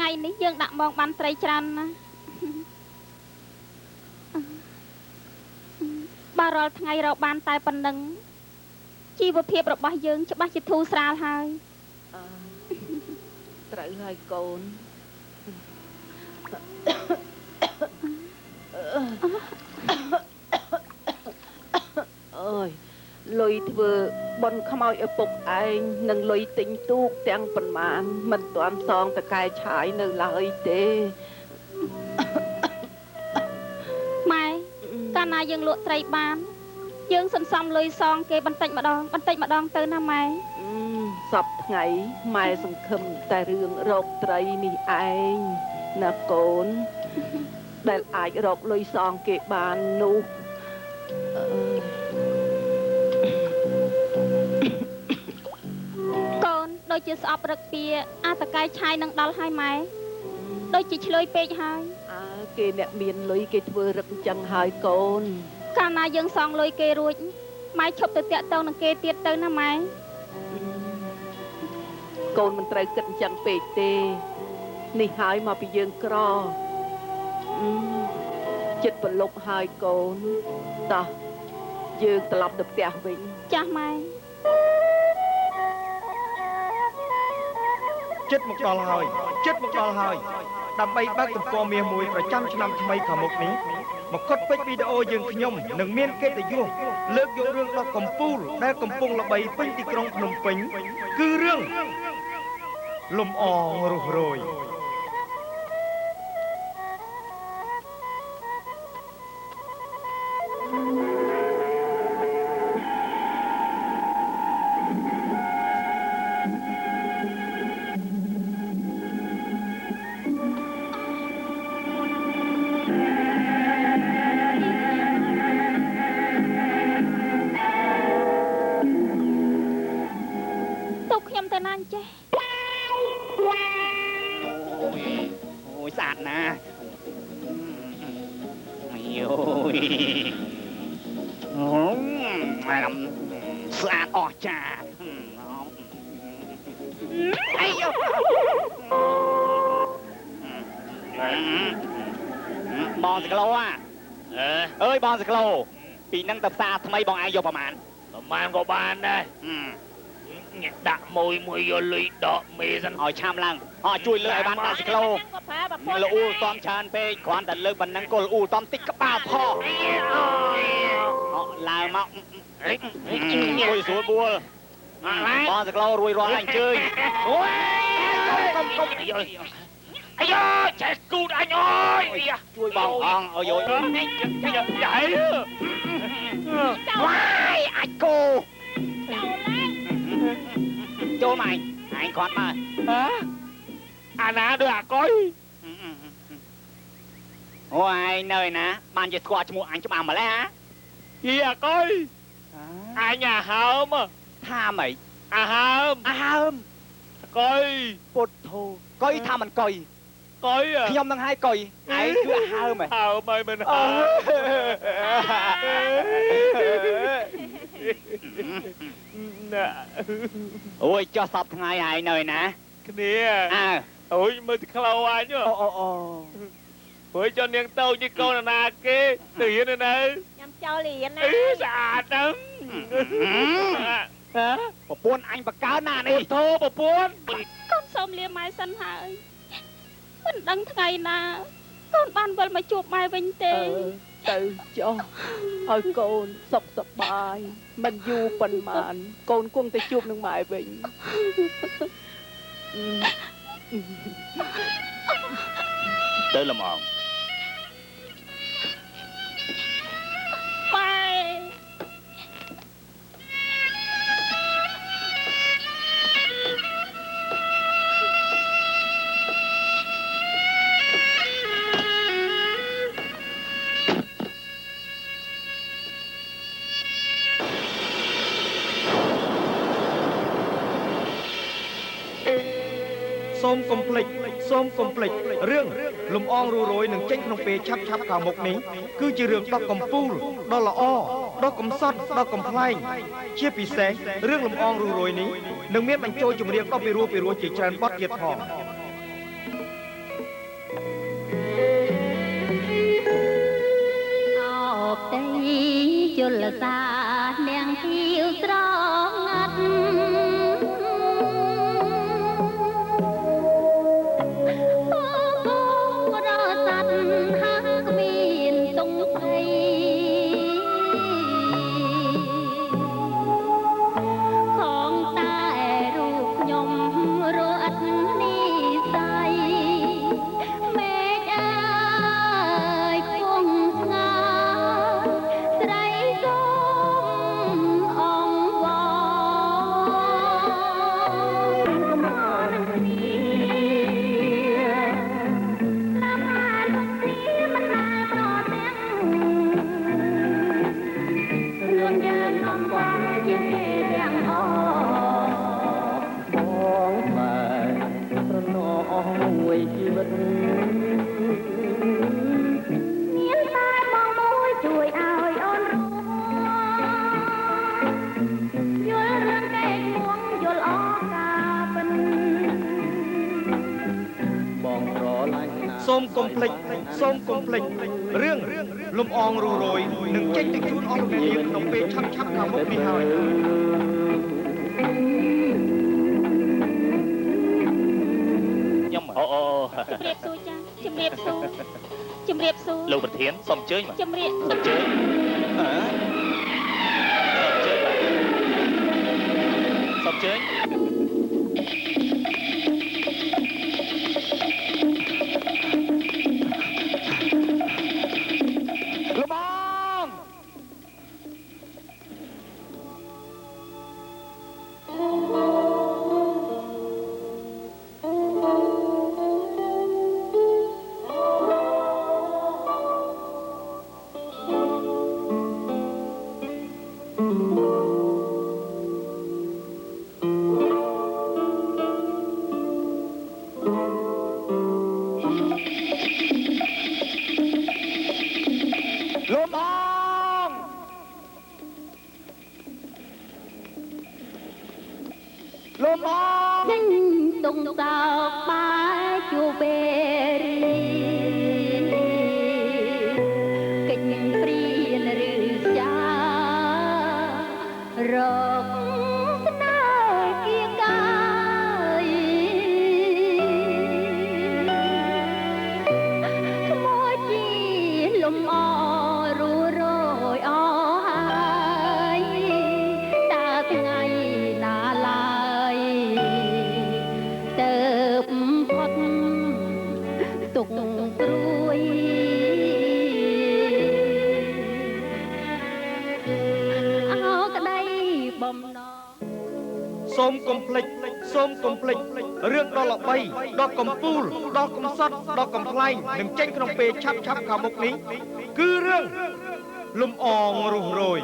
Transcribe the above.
ថ្ងៃនេះយើងដាក់មកបានត្រីច្រើនណាស់បើរាល់ថ្ងៃរកបានតែប៉ុណ្្នឹងជីវភាពរបស់យើងច្បាស់ជាធូរស្រាលហើយត្រូវហើយកូនអើយលុយធ្វើបន់ខ្មោចឪពុកឯងនឹងលុយទិញទូកទាំងប៉ុន្មានមិនទាន់សងតកែឆាយនៅឡើយទេម៉ែកាលណាយើងលក់ត្រីបានយើងសន្សំលុយសងគេបន្តិចម្ដងទៅណាម៉ែសពថ្ងៃម៉ែសង្ឃឹមតែរឿងរកត្រីនេះឯងណាកូនដែលអាចរកលុយសងគេបាននោះកូនដូចជាស្អប់រឹកពីអាតកែឆាយនឹងដល់ហើយម៉ែដូចជាឆ្លើយពេកហើយគេអ្នកមានលុយគេធ្វើរឹកអញ្ចឹងហើយកូនកាលណាយើងសងលុយគេរួចម៉ែឈប់ទៅតាក់ទងនឹងគេទៀតទៅណាម៉ែកូនមិនត្រូវគិតអញ្ចឹងពេកទេនេះហើយមកពីយើងក្រចិត្តប្រឡប់ហើយកូនតោះយើងត្រឡប់ទៅផ្ទះវិញចាស់ម៉ែចិត្តមកដល់ហើយដើម្បីបើកទំព័រមាសមួយប្រចាំឆ្នាំថ្មីខាងមុខនេះមកកត់ពេជ្រវីដេអូយើងខ្ញុំនឹងមានកិត្តិយសលើកយករឿងដ៏កំពូលដែលកំពុងល្បីពេញទីក្រុងភ្នំពេញគឺរឿងលំអងរស់រយស្អាតអស្ចារ្យអីយោបងសក្លោអើយបងសក្លោពីនឹងទៅផ្សារថ្មីបងឯងយកប្រមាណក៏បានដែរដាក់មួយយកលុយដកមេសិនឲ្យឆាំឡើងជួយលើកឲ្យបាន10គីឡូលអ៊ូតំច្រើនពេកគ្រាន់តែលើកប៉ុណ្ណឹងក៏លអ៊ូតំតិចក្បាលផឡើងមកជួយស្រួលបួលបងសក្លោរួយរាល់អញ្ជើញអូយកុំអាយចេះគូតអញអើយជួយបងផងអើយយាយវាយអាចគោចូលមកអញគាត់មកអាណាដូចអាកុយអូឯងនៅឯណាបានជាស្គាល់ឈ្មោះអញច្បាស់ម្ល៉េះហ៎អាកុយអញអាហើមថាម៉េចអាហើមអាកុយពុទ្ធធូកុយថាមិនកុយកុយខ្ញុំនឹងហើយកុយឯងគឺហើមហើយមិនហើមណាអូយចុះសពថ្ងៃហើយនៅឯណាគ្នាអូយមើលទៅក្លោអញអូយចន់នាងតូចនេះកូនណាគេទៅរៀននៅញ៉ាំចោលរៀនណាស្អាតណាស់ប្រពន្ធអញបកើណានេះធូប្រពន្ធកូនសូមលាម៉ែសិនហើយមិនដឹងថ្ងៃណាកូនបានវិលមកជួបម៉ែវិញទេទៅចុះឲ្យកូនសុខសប្បាយមិនយូរប៉ុន្មានកូនគង់តែជួបនឹងម៉ែវិញទៅល្មមម៉ែសូមកុំភ្លេចរឿងលំអងរស់រយនឹងចេញក្នុងពេលឆាប់ខាងមុខនេះគឺជារឿងដ៏កំពូលដ៏ល្អដ៏កំសត់ដ៏កំប្លែងជាពិសេសរឿងលំអងរស់រយនេះនឹងមានបញ្ចូលចម្រៀងដ៏ពីរោះជាច្រើនបទទៀតផង អបដីជលសានាងហ៊ីវស្រងាត់រស័តហាក់មានទងស្រីของតែរូបខ្ញុំរត់នីស័យមេឃអើយគង់ស្ងាស្រីសូមអង្វរកំហរនឹងគ្នាតាមអានទីមិនដែលប្រទាំងរឿងយើងកំពុងជាទាំងអបងបែប្រណមួយជីវិតមានតែបងមួយជួយឲ្យអូនយល់រឿងកែងងយល់អការពិនបងស្រឡាញ់ណា សូមកុំភ្លេចសូមកុំភ្លេចរឿងលំអងរੂរយនឹងចេញទៅជូនអស់លោកអ្នកនាងក្នុងពេលឆាប់ខាងមុខនេះហើយ ខ្ញុំអូ ជំរាបសួរចាជំរាបសួរជំរាបសួរ លោកប្រធានសូមអញ្ជើញមក ជំរាប សូមអញ្ជើញសូមអញ្ជើញលោកបង លោកបងលោកបង ចេញតុងសោកបាយជួបពេលរីកិច្ចព្រៀនឬចារកស្នេហ៍គៀងកាយខ្មោចជាលំអររយអហើយតើថ្ងៃណាឡើយទៅផុតទុកព្រួយអោក្តីបំណង សូមកុំភ្លេចសូមកុំភ្លេចរឿងដ៏ល្បីដ៏កំពូលដ៏កំសត់ដ៏កំប្លែងនឹងចេញក្នុងពេលឆាប់ខាងមុខនេះគឺរឿងលំអងរੂរយ